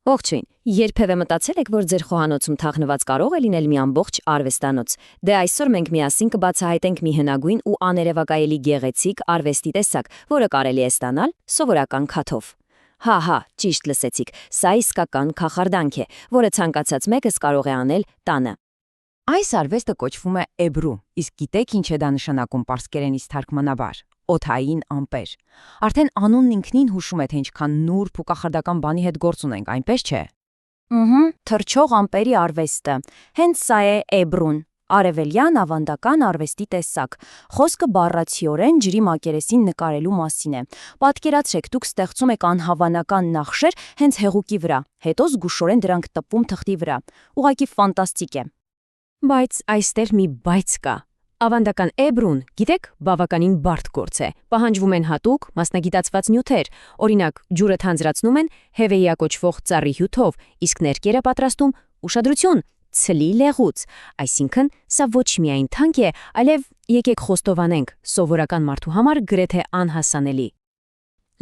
Ողջույն։ Երբևէ մտածել եք, որ ձեր խոհանոցում թաքնված կարող է լինել մի ամբողջ արվեստանոց։ Դե այսօր մենք միասին կբացահայտենք մի հնագույն ու աներևակայելի գեղեցիկ արվեստի տեսակ, որը կարելի է ստանալ սովորական քաթով։ Հա, ճիշտ լսեցիք, սա իսկական քախարդանք է, որը ցանկացած մեկս կարող է անել տանը։ Այս արվեստը կոչվում է էբրու, իսկ գիտեք ինչ է դա նշանակում պարսկերենից թարգմանաբար։ Օդային ամպեր։ Արդեն անունն ինքնին հուշում է, թե ինչքան նուրբ ու կախարդական բանի հետ գործ ունենք, այնպես չէ։ Թռչող ամպերի արվեստը։ Հենց սա է էբրուն։ Արևելյան ավանդական արվեստի տեսակ։ Խոսքը բառացիորեն ջրի մակերեսին նկարելու մասին է։ Պատկերացրեք, դուք ստեղծում եք անհավանական նախշեր հենց հեղուկի վրա, հետո զգուշորեն դրանք տպում թղթի վրա։ Ուղղակի ֆանտաստիկ է։ Բայց այստեղ մի բայց կա։ Ավանդական էբրուն, գիտեք, բավականին բարդ գործ է։ Պահանջվում են հատուկ, մասնագիտացված նյութեր, օրինակ, ջուրը թանձրացնում են հևեյա կոչվող ծառի հյութով, իսկ ներկերը պատրաստում ուշադրություն, ցլի լեղուց։ Այսինքն, սա ոչ միայն թանկ է, այլև եկեք խոստովանենք, սովորական մարդու համար գրեթե անհասանելի։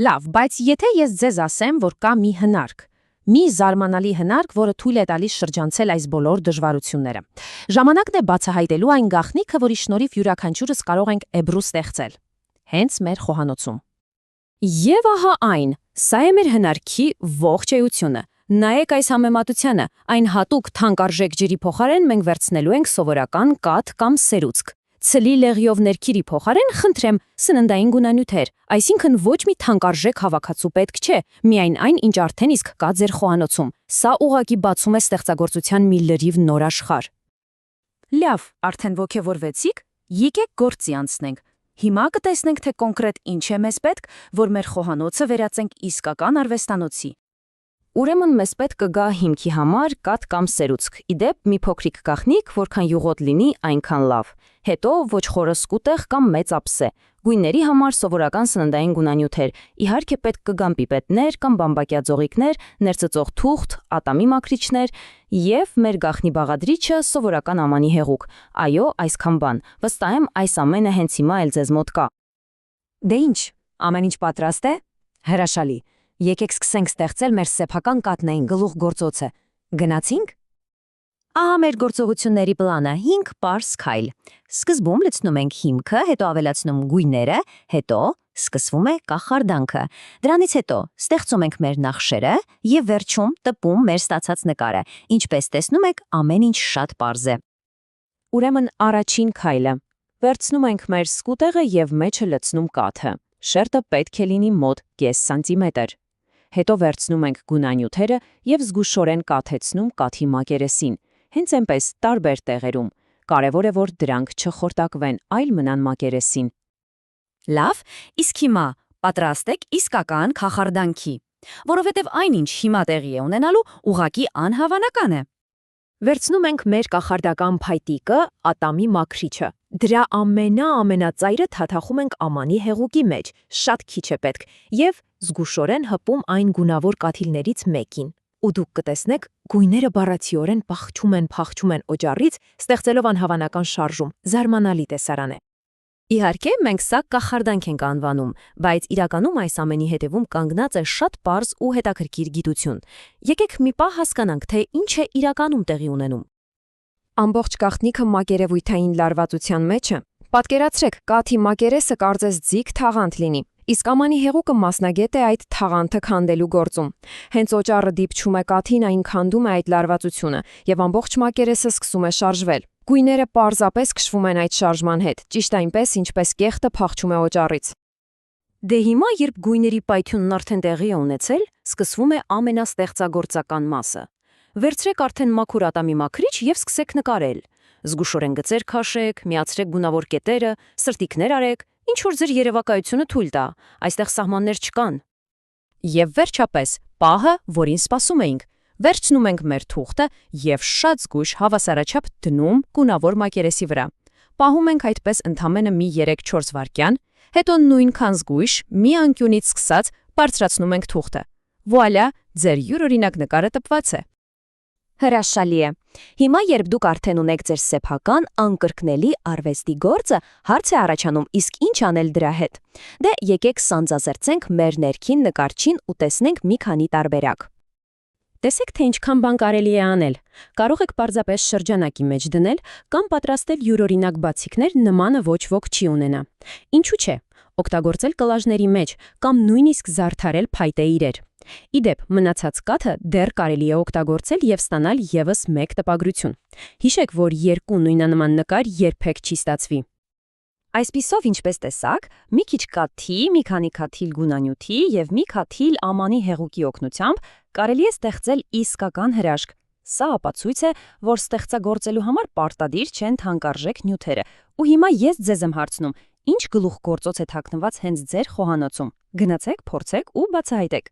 Լավ, բայց եթե ես ձեզ ասեմ, որ կա մի հնարք, մի զարմանալի հնարք, որը թույլ է տալիս շրջանցել այս բոլոր դժվարությունները։ Ժամանակն է բացահայտելու այն գաղտնիքը, որի շնորհիվ յուրաքանչյուրս կարող ենք էբրու ստեղծել։ Հենց մեր խոհանոցում։ Եվ ահա այն, սա է մեր հնարքի ողջ էությունը։ Նայեք այս համեմատությանը, այն հատուկ թանկարժեք ջրի փոխարեն մենք վերցնելու ենք սովորական կաթ կամ սերուցք։ Ցլի լեղիով ներքիրի փոխարեն խնդրեմ սննդային գունանյութեր, այսինքն ոչ մի թանկարժեք հավաքածու պետք չէ, միայն այն, ինչ արդեն իսկ կա ձեր խոհանոցում։ Սա ուղղակի բացում է ստեղծագործության մի լրիվ նոր աշխարհ։ Լավ, արդեն ոգևորվեցիք, եկեք գործի անցնենք։ Հիմա կտեսնենք, թե կոնկրետ ինչ է մեզ պետք, որ մեր խոհանոցը վերածենք իսկական արվեստանոցի։ Ուրեմն մեզ պետք կգա հիմքի համար կաթ կամ սերուցք։ Իդեպ մի փոքրիկ գաղտնիք, որքան յուղոտ լինի, այնքան լավ։ Հետո ոչ խորը սկուտեղ կամ մեծ ափսե։ Գույների համար սովորական սննդային գունանյութեր։ Իհարկե պետք կգան պիպետներ կամ բամբակյա ձողիկներ, ներծծող թուղթ, ատամի մաքրիչներ եւ մեր գաղտնի բաղադրիչը սովորական ամանի հեղուկ։ Այո, այսքան բան։ Վստահ եմ, այս ամենը հենց հիմա էլ ձեզ մոտ կա։ Դե ինչ, ամեն ինչ պատրաստ է։ Հրաշալի։ Եկեք սկսենք ստեղծել մեր սեփական կաթնային գլուխ գործոցը։ Գնացինք։ Ահա մեր գործողությունների պլանը 5 պարզ քայլ։ Սկզբում լցնում ենք հիմքը, հետո ավելացնում գույները, հետո սկսվում է կախարդանքը։ Դրանից հետո ստեղծում ենք մեր նախշերը եւ վերջում տպում մեր ստացած նկարը։ Ինչպես տեսնում եք, ամեն ինչ շատ պարզ է։ Ուրեմն առաջին քայլը։ Վերցնում ենք մեր սկուտեղը եւ մեջը լցնում կաթը։ Շերտը պետք է լինի մոտ 0.5 սանտիմետր։ Հետո վերցնում ենք գունանյութերը եւ զգուշորեն կաթեցնում կաթի մակերեսին։ Հենց այնպես տարբեր տեղերում։ Կարևոր է, որ դրանք չխորտակվեն, այլ մնան մակերեսին։ Լավ, իսկ հիմա պատրաստ եք իսկական քախարդանքի, որովհետև այնինչ հիմա տեղի է ունենալու ուղղակի անհավանական է։ Վերցնում ենք մեր կախարդական փայտիկը, ատամի մաքրիչը։ Դրա ամենածայրը թաթախում ենք ամանի հեղուկի մեջ, շատ քիչ է պետք, եւ զգուշորեն հպում այն գունավոր կաթիլներից մեկին։ Ու դուք կտեսնեք, գույները բառացիորեն փախչում են օջառից, ստեղծելով անհավանական շարժում, զարմանալի տեսարան է։ Իհարկե, մենք սա կախարդանք ենք անվանում, բայց իրականում այս ամենի հետևում կանգնած է շատ պարզ ու հետաքրքիր գիտություն։ Եկեք մի պահ հասկանանք, թե ինչ է իրականում տեղի ունենում։ Ամբողջ գաղտնիքը մակերևույթային լարվածության մեջ է։ Պատկերացրեք, կաթի մակերեսը կարծես ձիգ թաղանթ լինի, իսկ ամանի հեղուկը մասնագետ է այդ թաղանթը քանդելու գործում։ Հենց օճառը դիպչում է կաթին, այն քանդում է այդ լարվածությունը, եւ ամբողջ մակերեսը սկսում է շարժվել։ Գույները պարզապես քշվում են այդ շարժման հետ, ճիշտ այնպես, ինչպես կեղտը փախչում է օճառից։ Դե հիմա, երբ գույների պայթյունն արդեն տեղի է ունեցել, սկսվում է ամենաստեղծագործական մասը։ Վերցրեք արդեն մաքուր ատամի մաքրիչ եւ սկսեք նկարել։ Զգուշորեն գծեր քաշեք, միացրեք գունավոր կետերը, սրտիկներ արեք, ինչ որ ձեր երևակայությունը թույլ տա։ Այստեղ սահմաններ չկան։ Եվ վերջապես, պահը, որին սպասում էինք։ Վերցնում ենք մեր թուղթը եւ շատ զգույշ հավասարաչափ դնում գունավոր մակերեսի վրա։ Պահում ենք այդպես ընդամենը մի 3-4 վայրկյան, հետո նույնքան զգույշ մի անկյունից սկսած բարձրացնում ենք թուղթը։ Վուալյա, ձեր յուրօրինակ նկարը տպված է։ Հրաշալի է։ Հիմա, երբ դուք արդեն ունեք ձեր սեփական անկրկնելի արվեստի գործը, հարց է առաջանում, իսկ ինչ անել դրա հետ։ Դե եկեք սանձազերծենք մեր ներքին նկարչին ու տեսնենք մի քանի տարբերակ։ Տեսեք, թե ինչքան բան կարելի է անել։ Կարող եք պարզապես շրջանակի մեջ դնել կամ պատրաստել յուրօրինակ բացիկներ, նմանը ոչ ոք չի ունենա։ Ինչու՞ չէ։ Օգտագործել կոլաժների մեջ կամ նույնիսկ զարդարել փայտե իրեր։ Իդեպ, մնացած կաթը դեռ կարելի է օգտագործել եւ ստանալ եւս մեկ տպագրություն։ Հիշեք, որ երկու նույնանման նկար երբեք չի ստացվի։ Այսպիսով, ինչպես տեսակ, մի քիչ կաթի, մի քանի քաթիլ գունանյութի եւ մի քաթիլ ամանի հեղուկի օգնությամբ կարելի է ստեղծել իսկական հրաշք։ Սա ապացույց է, որ ստեղծագործելու համար պարտադիր չեն թանկարժեք նյութերը։ Ու հիմա ես ձեզ եմ հարցնում, ինչ գլուխգործոց է թաքնված հենց ձեր խոհանոցում։ Գնացեք, փորձեք ու բացահայտեք։